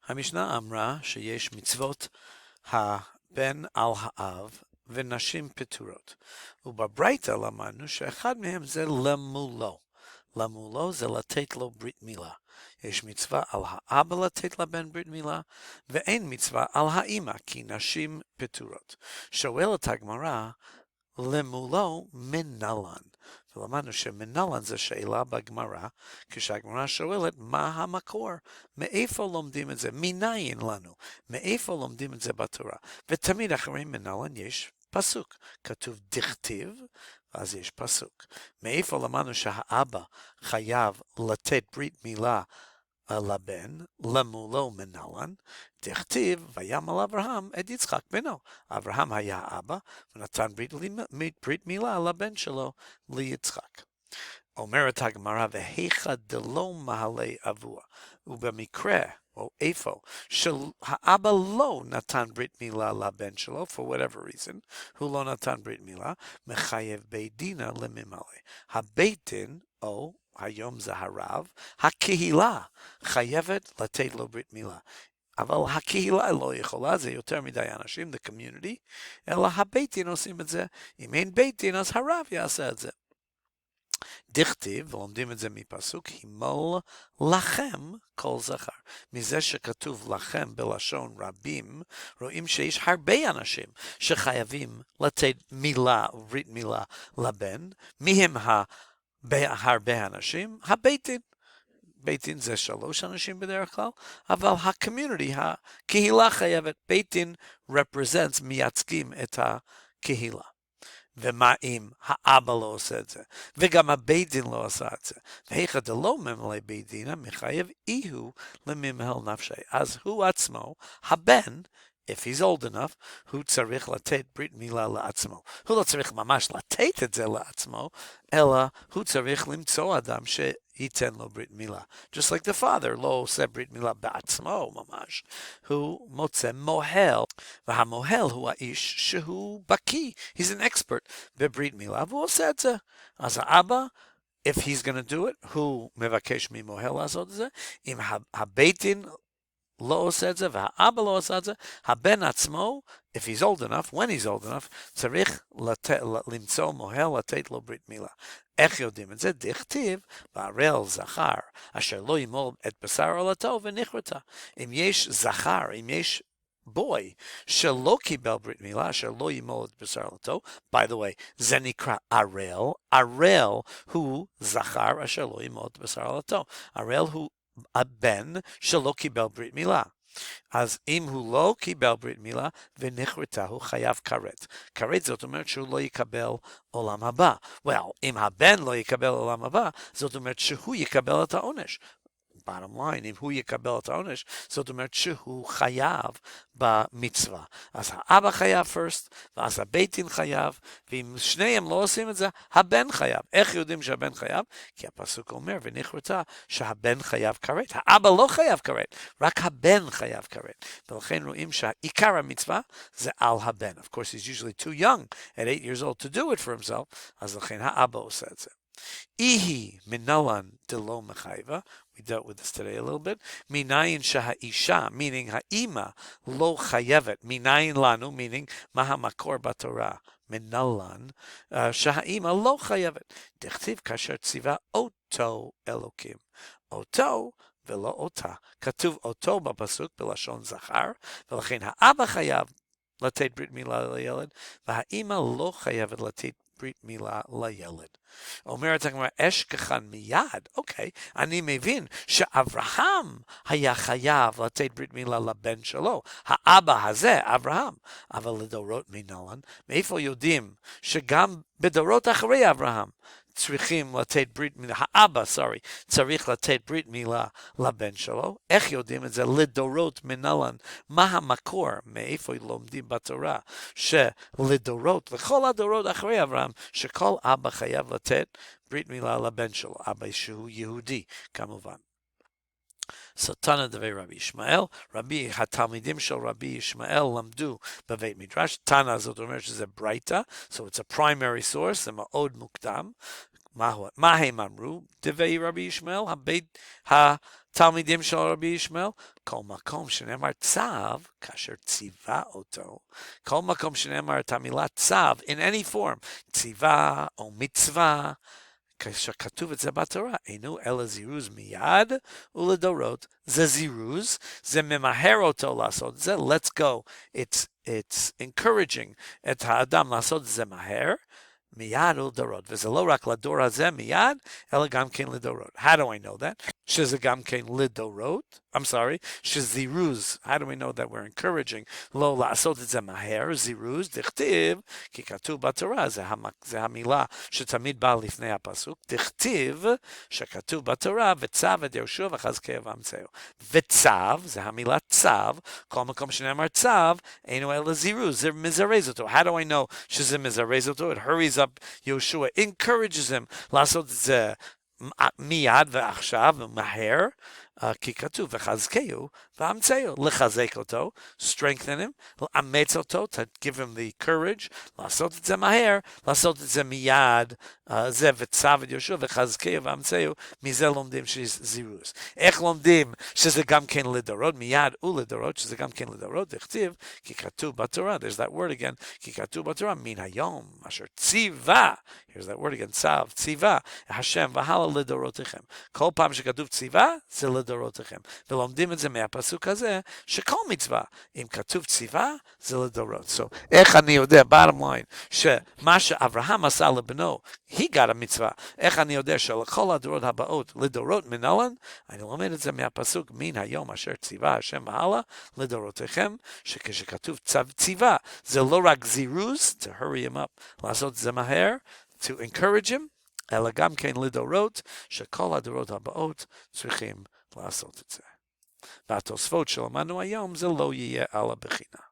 המשנה אמרה שיש מצוות הבן על האב ונשים פטורות. ובברייתא למדנו שאחד מהם זה למולו. למולו זה לתת לו ברית מילה. יש מצווה על האבא לתת לבן ברית מילה, ואין מצווה על האמא, כי נשים פטורות. שואלת הגמרא, למולו מנלן. ולמדנו שמנלן זה שאלה בגמרא, כשהגמרא שואלת מה המקור, מאיפה לומדים את זה, מניין לנו, מאיפה לומדים את זה בתורה. ותמיד אחרי מנלן יש פסוק, כתוב דכתיב, אז יש פסוק. מאיפה למדנו שהאבא חייב לתת ברית מילה לבן, למולו מנלן, דכתיב, וימל אברהם את יצחק בנו. אברהם היה אבא, ונתן ברית מילה לבן שלו, ליצחק. אומרת הגמרא, והיכא דלא מעלה אבוה, ובמקרה, או איפה, שהאבא לא נתן ברית מילה לבן שלו, for whatever reason, הוא לא נתן ברית מילה, מחייב בית דינה לממלא. הבית דין, או היום זה הרב, הקהילה חייבת לתת לו ברית מילה. אבל הקהילה לא יכולה, זה יותר מדי אנשים, the community, אלא הבית דין עושים את זה. אם אין בית דין, אז הרב יעשה את זה. דכתיב, ולומדים את זה מפסוק, הימול לכם כל זכר. מזה שכתוב לכם בלשון רבים, רואים שיש הרבה אנשים שחייבים לתת מילה, ברית מילה לבן. מי הם הרבה אנשים? הבית דין. בית דין זה 3 אנשים בדרך כלל, אבל הקומיוניטי, הקהילה חייבת, בית דין represents, מייצגים את הקהילה. ומה אם האבא לא עושה את זה, וגם הבית דין לא עשה את זה, והיכא דלא ממלא בית דינא מחייב איהו לממהל נפשי. אז הוא עצמו, הבן, if he's old enough, הוא צריך לתת ברית מילה לעצמו. הוא לא צריך ממש לתת את זה לעצמו, אלא הוא צריך למצוא אדם ייתן לו ברית מילה. Just like the father לא עושה ברית מילה בעצמו ממש, הוא מוצא מוהל, והמוהל הוא האיש שהוא בקיא, he's an expert בברית מילה, והוא עושה את זה. אז האבא, if he's going to do it, הוא מבקש ממוהל לעשות את זה. אם הבית דין לא עושה את זה, והאבא לא עושה את זה, הבן עצמו, if he's old enough, when he's old enough, צריך למצוא מוהל לתת לו ברית מילה. איך יודעים את זה? דכתיב, והרל זכר, אשר לא ימול את בשר עולתו ונכרתה. אם יש זכר, אם יש בוי שלא קיבל ברית מילה, אשר לא ימול את בשר עולתו, by the way, זה נקרא ערל, ערל הוא זכר אשר לא ימול את בשר עולתו. ערל הוא הבן שלא קיבל ברית מילה. אז אם הוא לא קיבל ברית מילה ונכרתה, הוא חייב כרת. כרת זאת אומרת שהוא לא יקבל עולם הבא. Well, אם הבן לא יקבל עולם הבא, זאת אומרת שהוא יקבל את העונש. bottom line, אם הוא יקבל את העונש, זאת אומרת שהוא חייב במצווה. אז האבא חייב first, ואז הבית דין חייב, ואם שניהם לא עושים את זה, הבן חייב. איך יודעים שהבן חייב? כי הפסוק אומר, ונכרתה, שהבן חייב כרת. האבא לא חייב כרת, רק הבן חייב כרת. ולכן רואים שהעיקר המצווה זה על הבן. Of course, he's usually too young at 8 years old to do it for himself, אז לכן האבא עושה את זה. Ihi minalan delo mechayva. We dealt with this today a little bit. Minayin shahaisha, meaning ha'ima, lo chayevet. Minayin lanu, meaning mahamakor batorah. Minalan, shaha'ima lo chayevet. Dechtiv kasher tziva oto elokim. Oto ולא אותה. כתוב אותו בפסוק בלשון זכר, ולכן האבא חייב לתת ברית מילה לילד, והאימא לא חייבת לתת ברית מילה לילד. אומרת הגמרא, אשכחן מיד, אוקיי, אני מבין שאברהם היה חייב לתת ברית מילה לבן שלו, האבא הזה, אברהם, אבל לדורות מנלן, מאיפה יודעים שגם בדורות אחרי אברהם, צריכים לתת ברית מילה, האבא, צריך לתת ברית מילה לבן שלו. איך יודעים את זה? לדורות מנלן. מה המקור? מאיפה לומדים בתורה? שלדורות, לכל הדורות אחרי אברהם, שכל אבא חייב לתת ברית מילה לבן שלו. אבא שהוא יהודי, כמובן. סתנא דבי רבי ישמעאל, התלמידים של רבי ישמעאל למדו בבית מדרש, תנא זאת אומרת שזה ברייתא, so it's a primary source, זה מאוד מוקדם. מה הם אמרו? דבי רבי ישמעאל, תלמידים של רבי ישמעאל, כל מקום שנאמר צו, כאשר ציווה אותו, כל מקום שנאמר את המילה צו, in any form, ציווה או מצווה, כאשר כתוב את זה בתורה, אינו אלא זירוז מיד ולדורות. זה זירוז, זה ממהר אותו לעשות את זה, let's go. It's encouraging את האדם לעשות את זה מהר, מיד ולדורות. וזה לא רק לדור הזה מיד, אלא גם כן לדורות. How do I know that? שזה גם כן לדורות. I'm sorry, שזירוז. How do we know that we're encouraging לא לעשות את זה מהר? זירוז, דכתיב, כי כתוב בתורה, זה המילה שתמיד באה לפני הפסוק, דכתיב שכתוב בתורה, וצו את יהושע וחזקיה ואמצעו. וצו, זה המילה צו, כל מקום שנאמר צו, אינו אלא זירוז, זה מזרז אותו. How do I know שזה מזרז אותו? It hurries up Yeshua, encourages him לעשות את זה מיד ועכשיו ומהר, כי כתוב וחזקהו ואמצעו, לחזק אותו, strengthen him, לאמץ אותו, to give him the courage, לעשות את זה מהר, לעשות את זה מיד, זה וצו את יהושע וחזקהו ואמצעו, מזה לומדים שזה זירוז. איך לומדים שזה גם כן לדורות, מיד ולדורות, שזה גם כן לדורות, דכתיב, כי כתוב בתורה, there's that word again, כי כתוב בתורה, מן היום, אשר ציווה, here's that word again, צו, ציווה, השם והלאה לדורותיכם. כל פעם שכתוב ציווה, זה לדורותיכם. ולומדים את זה מהפסוק הזה, שכל מצווה, אם כתוב ציווה, זה לדורות. So, איך אני יודע, bottom line, שמה שאברהם עשה לבנו, he got a מצווה. איך אני יודע שלכל הדורות הבאות, לדורות מנהלן, אני לומד את זה מהפסוק, מן היום אשר ציווה השם והלאה, לדורותיכם, שכשכתוב ציווה, זה לא רק זירוז, to hurry him up, לעשות את זה מהר, to encourage him, אלא גם כן לדורות, שכל הדורות הבאות צריכים לעשות את זה. והתוספות שלמדנו היום זה לא יהיה על הבחינה.